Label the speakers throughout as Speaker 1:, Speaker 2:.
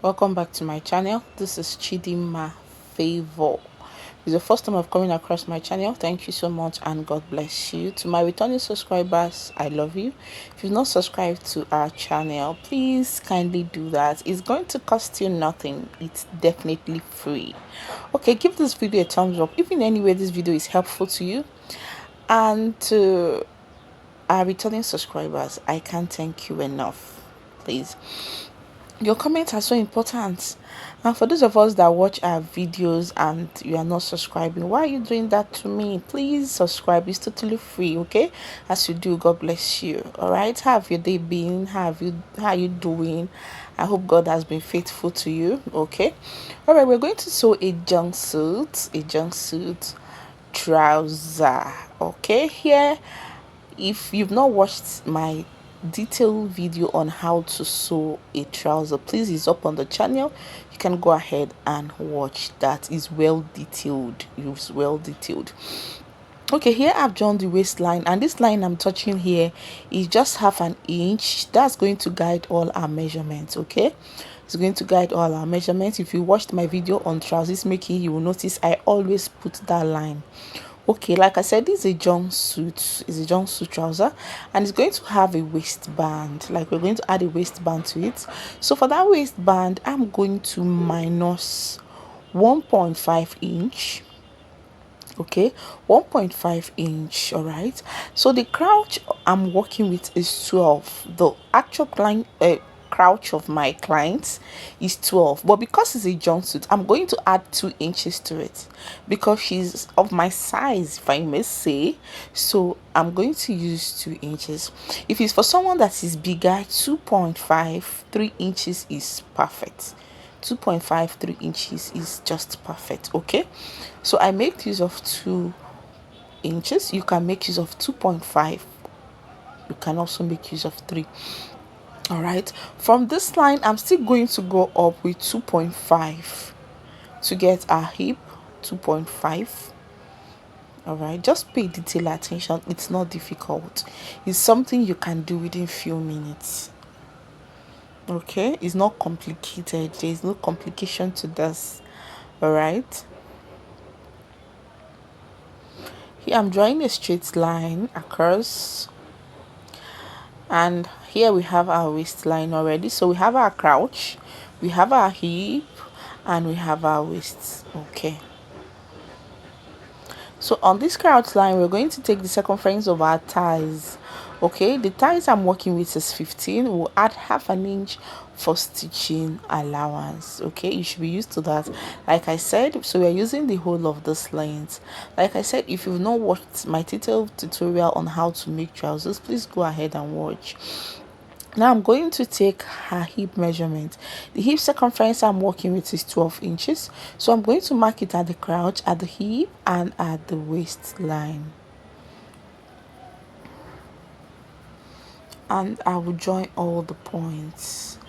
Speaker 1: Welcome back to my channel. This is Chidima Favor. It's the first time I've coming across my channel. Thank you so much and God bless you. To my returning subscribers, I love you. If you've not subscribed to our channel, please kindly do that. It's going to cost you nothing. It's definitely free. Okay, give this video a thumbs up if in any way this video is helpful to you. And to our returning subscribers, I can't thank you enough. Please, your comments are so important. And for those of us that watch our videos and you are not subscribing, why are you doing that to me? Please subscribe. It's totally free. Okay, as you do, God bless you. All right, how have your day been? How are you doing? I hope God has been faithful to you. Okay, all right, we're going to sew a jumpsuit trouser. Okay, here, if you've not watched my detailed video on how to sew a trouser, please, it's up on the channel. You can go ahead and watch that. Is well detailed. It's well detailed. Okay, here I've drawn the waistline, and this line I'm touching here is just half an inch. That's going to guide all our measurements. Okay, it's going to guide all our measurements. If you watched my video on trousers making, you will notice I always put that line. Okay, like I said, this is a jumpsuit trouser, and it's going to have a waistband. Like, we're going to add a waistband to it. So for that waistband, I'm going to minus 1.5 inch. Okay, 1.5 inch. All right, so the crouch I'm working with is 12. The actual crouch of my client is 12, but because it's a jumpsuit, I'm going to add 2 inches to it because she's of my size, if I may say. So I'm going to use 2 inches. If it's for someone that is bigger, 2.5 3 inches is perfect. 2.5 3 inches is just perfect. Okay, so I make use of 2 inches. You can make use of 2.5. You can also make use of 3. All right, from this line I'm still going to go up with 2.5 to get our hip. 2.5. All right, just pay detailed attention. It's not difficult. It's something you can do within few minutes. Okay, it's not complicated. There is no complication to this. All right, here I'm drawing a straight line across, and here we have our waistline already. So we have our crouch, we have our hip, and we have our waist. Okay, so on this crouch line, we're going to take the circumference of our thighs. Okay, the thighs I'm working with is 15. We'll add half an inch for stitching allowance. Okay, you should be used to that. Like I said, so we're using the whole of this length. Like I said, if you've not watched my detailed tutorial on how to make trousers, please go ahead and watch. Now I'm going to take her hip measurement. The hip circumference I'm working with is 12 inches. So I'm going to mark it at the crouch, at the hip, and at the waistline. And I will join all the points.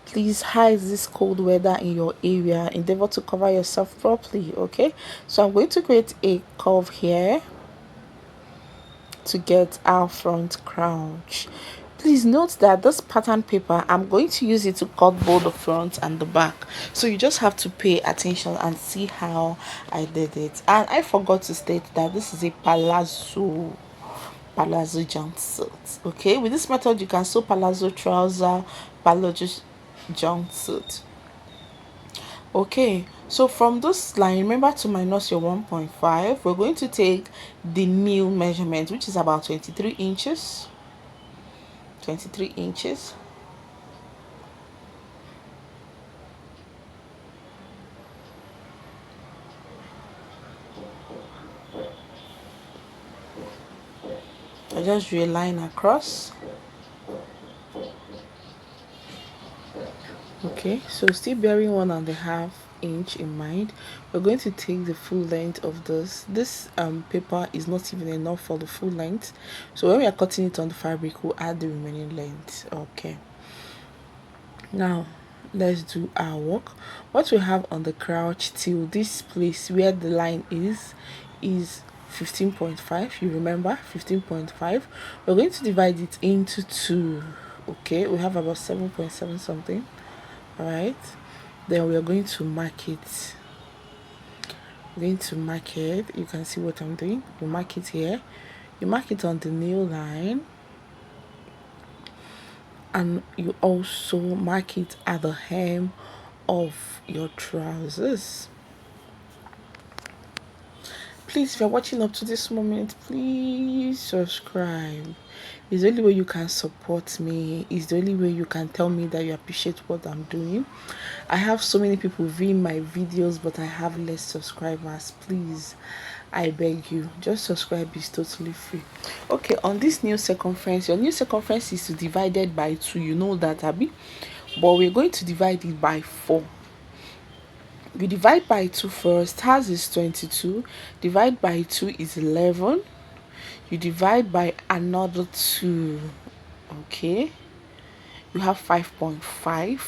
Speaker 1: Please hide this cold weather in your area. Endeavor to cover yourself properly. Okay, so I'm going to create a curve here to get our front crouch. Please note that this pattern paper, I'm going to use it to cut both the front and the back, so you just have to pay attention and see how I did it. And I forgot to state that this is a palazzo jumpsuit. Okay, with this method you can sew palazzo trouser, palazzo jumpsuit. Okay, so from this line, remember to minus your 1.5. We're going to take the new measurement, which is about 23 inches. 23 inches. I just drew a line across. Okay, so still bearing 1.5 inch in mind, we're going to take the full length of this paper is not even enough for the full length, so when we are cutting it on the fabric, we'll add the remaining length. Okay, now let's do our work. What we have on the crouch till this place where the line is 15.5. You remember 15.5. We're going to divide it into 2. Okay, we have about 7.7 something. All right, then we are going to mark it. Going to mark it. You can see what I'm doing. You mark it here. You mark it on the nail line, and you also mark it at the hem of your trousers. Please, if you're watching up to this moment, please subscribe. It's the only way you can support me. It's the only way you can tell me that you appreciate what I'm doing. I have so many people viewing my videos, but I have less subscribers. Please, I beg you, just subscribe. Is totally free. Okay, on this new circumference, your new circumference is divided by 2. You know that, Abby? But we're going to divide it by 4. We divide by 2 first. Ours is 22. Divide by 2 is 11. You divide by another 2. Okay, you have 5.5.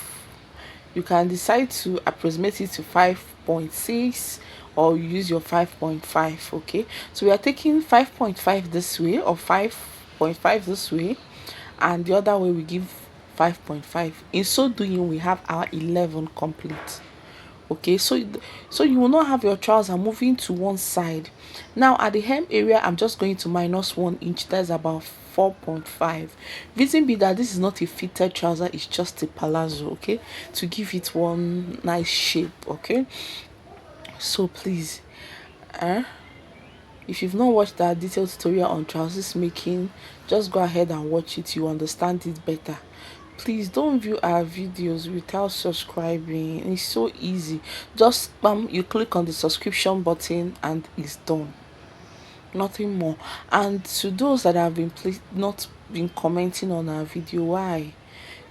Speaker 1: You can decide to approximate it to 5.6, or you use your 5.5. Okay, so we are taking 5.5 this way, or 5.5 this way, and the other way we give 5.5. In so doing, we have our 11 complete. Okay, so you will not have your trouser moving to one side. Now at the hem area, I'm just going to minus 1 inch. That's about 4.5. Reason be that this is not a fitted trouser, it's just a palazzo. Okay, to give it one nice shape. Okay, so please, if you've not watched that detailed tutorial on trousers making, just go ahead and watch it. You understand it better. Please don't view our videos without subscribing. It's so easy. Just you click on the subscription button and it's done. Nothing more. And to those that have been not been commenting on our video, why?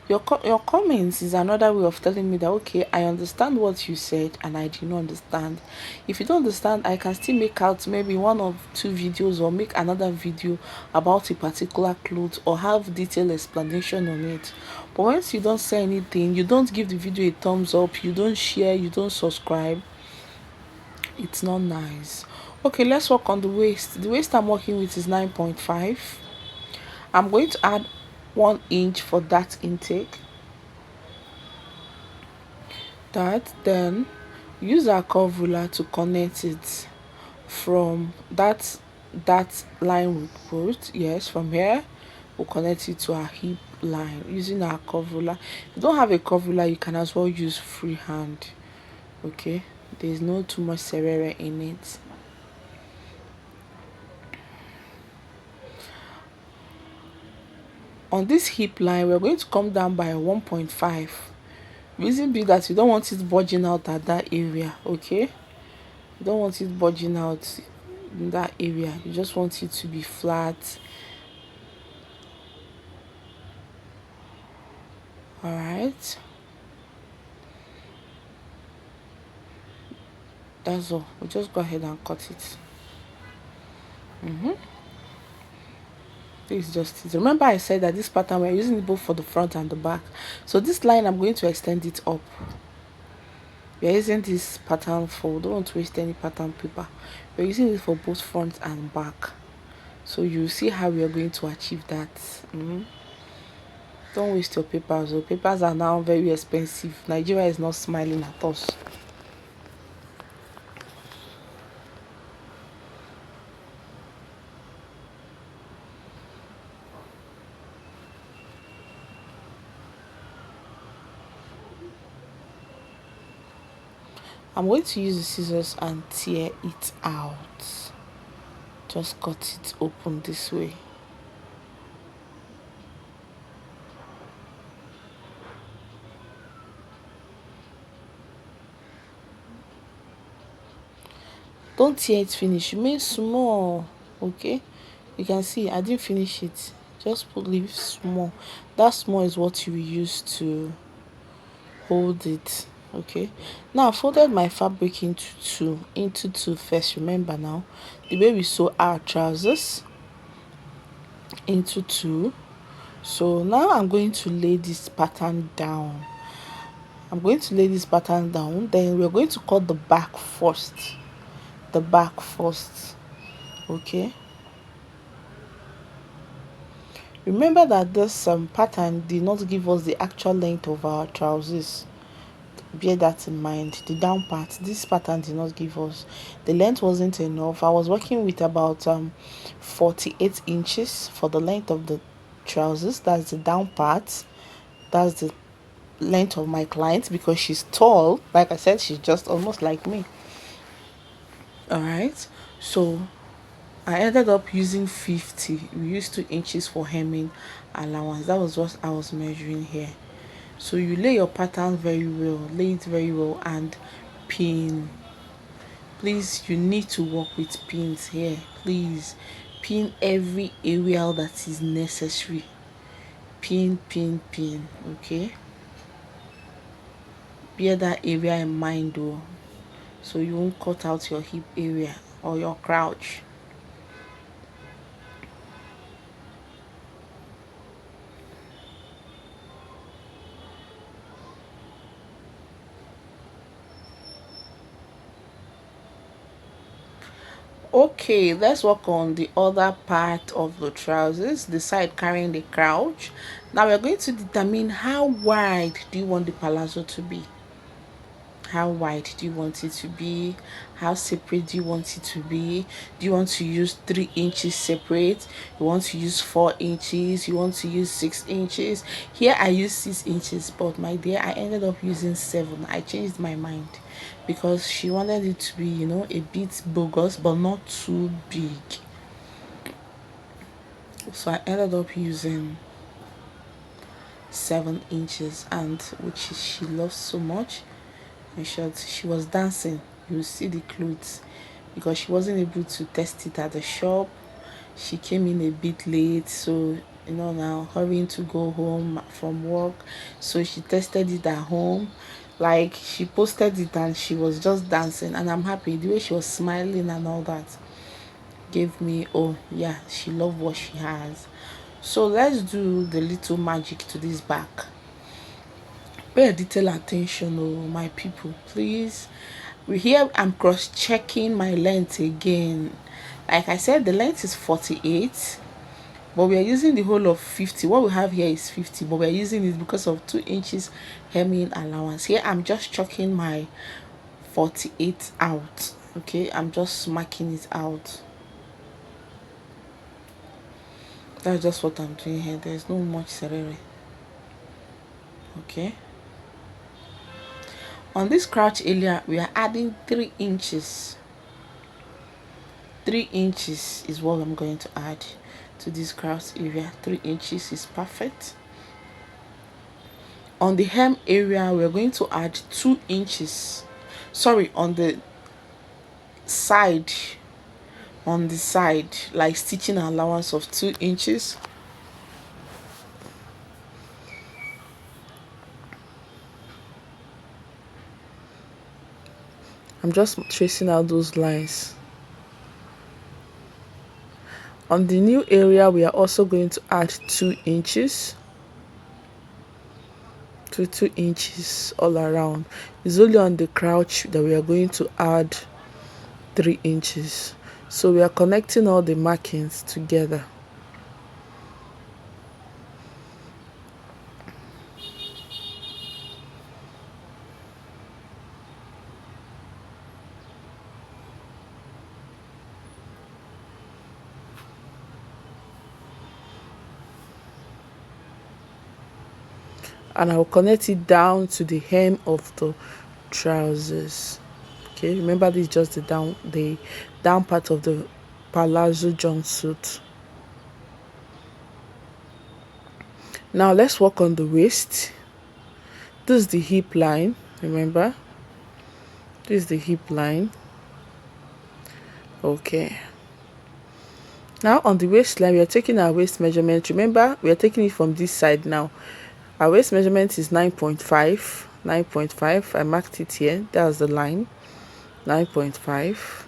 Speaker 1: Your comments is another way of telling me that okay, I understand what you said and I did not understand. If you don't understand, I can still make out maybe 1 or 2 videos, or make another video about a particular cloth, or have detailed explanation on it. But once you don't say anything, you don't give the video a thumbs up, you don't share, you don't subscribe, it's not nice. Okay, let's work on the waist. The waist I'm working with is 9.5. I'm going to add 1 inch for that intake. Then use our curve ruler to connect it from that line we put. Yes, from here we'll connect it to our hip line using our curve ruler. If you don't have a curve ruler, you can as well use freehand. Okay, there's no too much serere in it. On this hip line, we're going to come down by 1.5. Reason be that you don't want it bulging out at that area. Okay, you don't want it bulging out in that area. You just want it to be flat. All right, that's all. We'll just go ahead and cut it. This is just it. Remember I said that this pattern we're using it both for the front and the back. So this line, I'm going to extend it up. We're using this pattern for, don't want to waste any pattern paper. We're using it for both front and back. So you see how we are going to achieve that. Don't waste your papers. Your papers are now very expensive. Nigeria is not smiling at us. I'm going to use the scissors and tear it out. Just cut it open this way. Don't tear it finish. You mean small. Okay, you can see I didn't finish it. Just leave small. That small is what you use to hold it. Okay, now I folded my fabric into two first. Remember now the way we sew our trousers, into 2. So now I'm going to lay this pattern down. Then we're going to cut the back first. Okay, Remember that this pattern did not give us the actual length of our trousers. Bear that in mind. The down part, this pattern did not give us, the length wasn't enough. I was working with about 48 inches for the length of the trousers. That's the down part. That's the length of my client, because she's tall. Like I said, she's just almost like me. All right, so I ended up using 50. We used 2 inches for hemming allowance. That was what I was measuring here. So you lay your pattern very well, lay it very well, and pin. Please, you need to work with pins here. Please pin every area that is necessary. Pin, pin, pin. Okay, bear that area in mind though, so you won't cut out your hip area or your crouch. Okay, let's work on the other part of the trousers, the side carrying the crouch. Now we're going to determine how wide do you want the palazzo to be. How wide do you want it to be? How separate do you want it to be? Do you want to use 3 inches separate? You want to use 4 inches? You want to use 6 inches? Here I use 6 inches, but my dear, I ended up using 7. I changed my mind because she wanted it to be, you know, a bit bogus but not too big. So I ended up using 7 inches, and which she loves so much. In short, she was dancing. You see the clothes, because she wasn't able to test it at the shop. She came in a bit late, so you know, now hurrying to go home from work, so she tested it at home. Like, she posted it and she was just dancing, and I'm happy. The way she was smiling and all that gave me, oh yeah, she loved what she has. So let's do the little magic to this back. Pay detail attention, oh my people, please. Here I'm cross-checking my length again. Like I said, the length is 48, but we are using the whole of 50. What we have here is 50, but we are using it because of 2 inches hemming allowance. Here I'm just chalking my 48 out. Okay, I'm just marking it out. That's just what I'm doing here. There's no much serere. Okay, on this crouch area we are adding 3 inches. 3 inches is what I'm going to add to this crouch area. 3 inches is perfect. On the hem area we're going to add 2 inches. Sorry, on the side, like stitching allowance of 2 inches. I'm just tracing out those lines. On the new area we are also going to add 2 inches to 2 inches all around. It's only on the crouch that we are going to add 3 inches. So we are connecting all the markings together. And I'll connect it down to the hem of the trousers. Okay, remember this is just the down part of the palazzo jumpsuit. Now let's work on the waist. This is the hip line. Remember, this is the hip line. Okay, now on the waistline we are taking our waist measurement. Remember, we are taking it from this side. Now our waist measurement is 9.5. 9.5. I marked it here. That's the line. 9.5.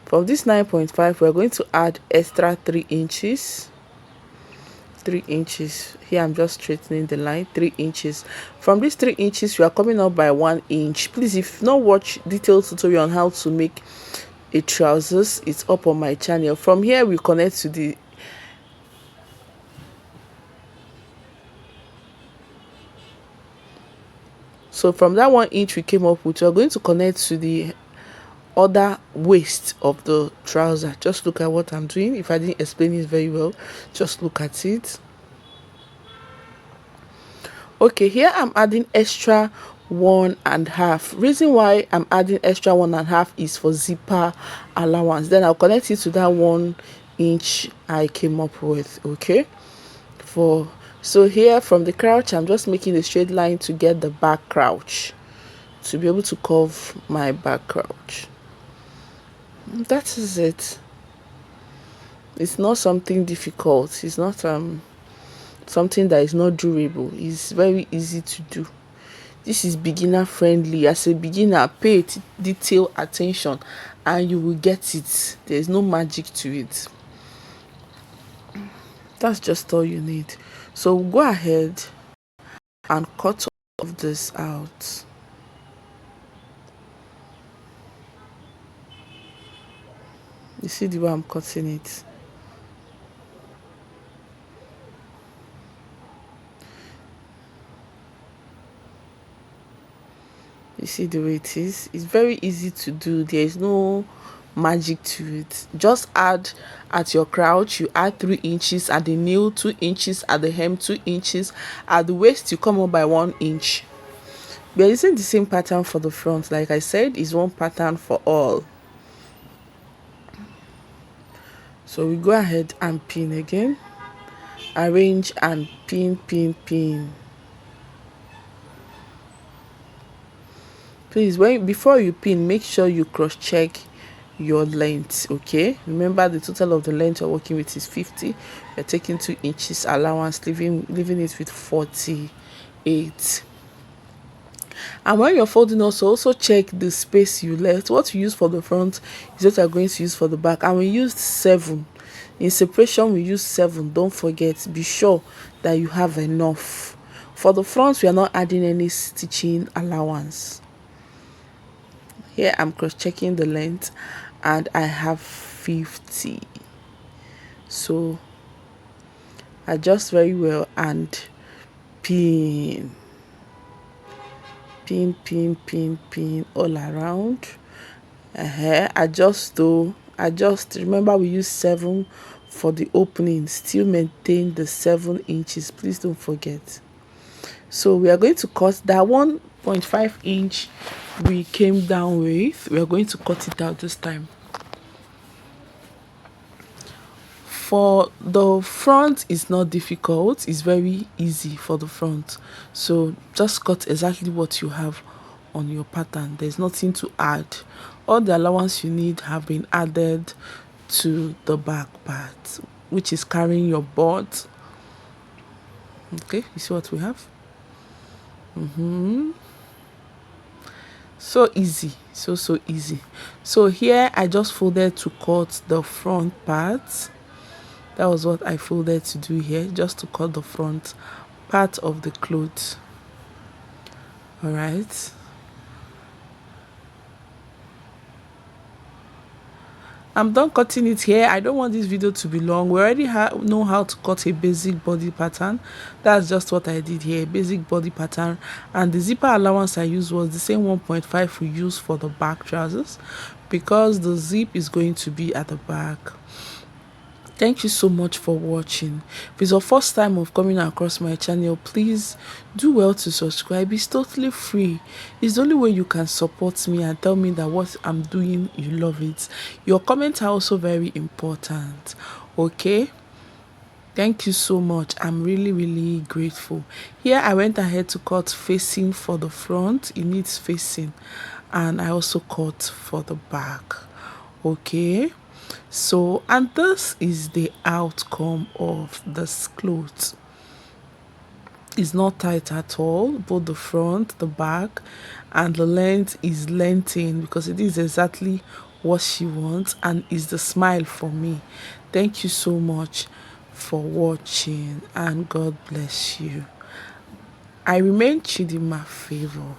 Speaker 1: From this 9.5 we're going to add extra 3 inches. 3 inches. Here I'm just straightening the line. 3 inches. From these 3 inches we are coming up by 1 inch. Please, if you've not watched detailed tutorial on how to make a trousers, it's up on my channel. From here we connect to the So from that 1 inch we came up with, we're going to connect to the other waist of the trouser. Just look at what I'm doing. If I didn't explain it very well, just look at it. Okay, here I'm adding extra 1.5. Reason why I'm adding extra 1.5 is for zipper allowance. Then I'll connect it to that 1 inch I came up with. Okay, so here from the crouch, I'm just making a straight line to get the back crouch, to be able to curve my back crouch. That is it. It's not something difficult. It's not something that is not doable. It's very easy to do. This is beginner friendly. As a beginner, pay detail attention and you will get it. There's no magic to it. That's just all you need. So we'll go ahead and cut all of this out. You see the way I'm cutting it? You see the way it is? It's very easy to do. There is no magic to it. Just add at your crouch, you add 3 inches, at the nail 2 inches, at the hem 2 inches, at the waist you come up by 1 inch. We are using the same pattern for the front. Like I said, it's one pattern for all. So we go ahead and pin again. Arrange and pin, pin, pin. Please, before you pin, make sure you cross check your length. Okay, remember the total of the length you're working with is 50. You're taking 2 inches allowance, leaving it with 48. And when you're folding, also check the space you left. What you use for the front is what you're going to use for the back, and we used 7 in separation. We use 7. Don't forget, be sure that you have enough. For the front, we are not adding any stitching allowance. Here I'm cross-checking the length and I have 50. So adjust very well and pin, pin, pin, pin, pin all around. Adjust. Remember, we use 7 for the opening. Still maintain the 7 inches. Please don't forget. So we are going to cut that 1.5 inch we came down with. We are going to cut it out this time. For the front, it's not difficult. It's very easy for the front. So just cut exactly what you have on your pattern. There's nothing to add. All the allowance you need have been added to the back part, which is carrying your board. Okay, you see what we have? So easy, so easy. So here I just folded to cut the front part. That was what I folded to do here, just to cut the front part of the clothes. All right, I'm done cutting it here. I don't want this video to be long. We already know how to cut a basic body pattern. That's just what I did here, basic body pattern. And the zipper allowance I used was the same 1.5 we used for the back trousers, because the zip is going to be at the back. Thank you so much for watching. If it's your first time of coming across my channel, please do well to subscribe. It's totally free. It's the only way you can support me and tell me that what I'm doing, you love it. Your comments are also very important. Okay, thank you so much. I'm really grateful. Here I went ahead to cut facing for the front. It needs facing, and I also cut for the back. Okay, so, and this is the outcome of this clothes. It's not tight at all, both the front, the back, and the length is lengthened because it is exactly what she wants, and is the smile for me. Thank you so much for watching, and God bless you. I remain Chidima Favor.